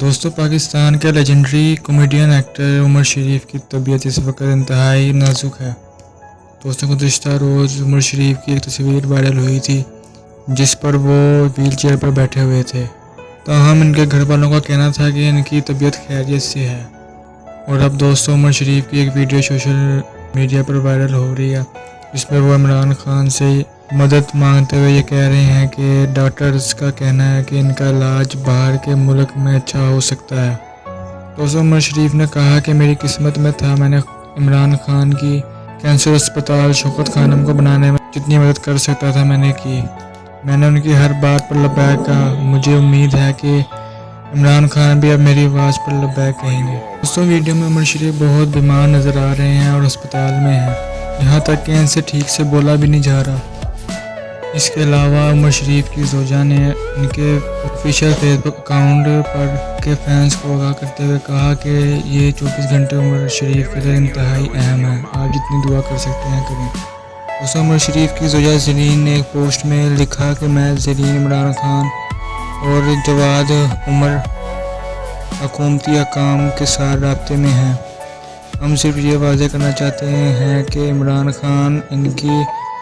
دوستوں، پاکستان کے legendary comedian actor عمر شریف کی طبیعت اس وقت انتہائی نازک ہے۔ دوستوں، گزشتہ روز عمر شریف کی ایک تصویر وائرل ہوئی تھی جس پر وہ ویل چیئر پر بیٹھے ہوئے تھے، تاہم ان کے گھر والوں کا کہنا تھا کہ ان کی طبیعت خیریت سے ہے۔ اور اب دوستوں، عمر شریف کی ایک ویڈیو سوشل میڈیا پر وائرل ہو رہی ہے جس میں وہ عمران خان سے مدد مانگتے ہوئے یہ کہہ رہے ہیں کہ ڈاکٹرز کا کہنا ہے کہ ان کا علاج باہر کے ملک میں اچھا ہو سکتا ہے۔ دوستوں، عمر شریف نے کہا کہ میری قسمت میں تھا، میں نے عمران خان کی کینسر اسپتال شوکت خانم کو بنانے میں جتنی مدد کر سکتا تھا میں نے کی۔ میں نے ان کی ہر بات پر لبیک کہا۔ مجھے امید ہے کہ عمران خان بھی اب میری آواز پر لبیک کہیں گے۔ دوستوں، ویڈیو میں عمر شریف بہت بیمار نظر آ رہے ہیں اور اسپتال میں ہیں، یہاں تک کہ ان سے ٹھیک سے بولا بھی نہیں جا رہا۔ اس کے علاوہ عمر شریف کی زوجہ نے ان کے آفیشیل فیس بک اکاؤنٹ پر کے فینس کو آگاہ کرتے ہوئے کہا کہ یہ 24 گھنٹے عمر شریف کے لیے انتہائی اہم ہے، آپ جتنی دعا کر سکتے ہیں کریں۔ دوستوں، عمر شریف کی زوجہ زرین نے ایک پوسٹ میں لکھا کہ میں زرین عمران خان اور جواد عمر حکومتی حکام کے ساتھ رابطے میں ہیں۔ ہم صرف یہ واضح کرنا چاہتے ہیں کہ عمران خان ان کی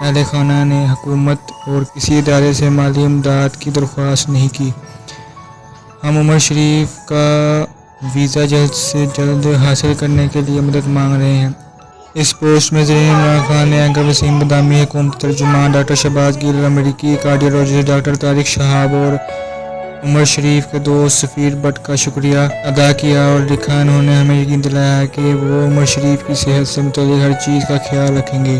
اہل خانہ نے حکومت اور کسی ادارے سے مالی امداد کی درخواست نہیں کی۔ ہم عمر شریف کا ویزا جلد سے جلد حاصل کرنے کے لیے مدد مانگ رہے ہیں۔ اس پوسٹ میں زرین عمران خان نے اینکر وسیم بادامی، حکومتی ترجمان ڈاکٹر شہباز گیل، امریکی کارڈیولوجسٹ ڈاکٹر طارق شہاب اور عمر شریف کے دوست سفیر بٹ کا شکریہ ادا کیا اور لکھا، انہوں نے ہمیں یقین دلایا ہے کہ وہ عمر شریف کی صحت سے متعلق ہر چیز کا خیال رکھیں گے۔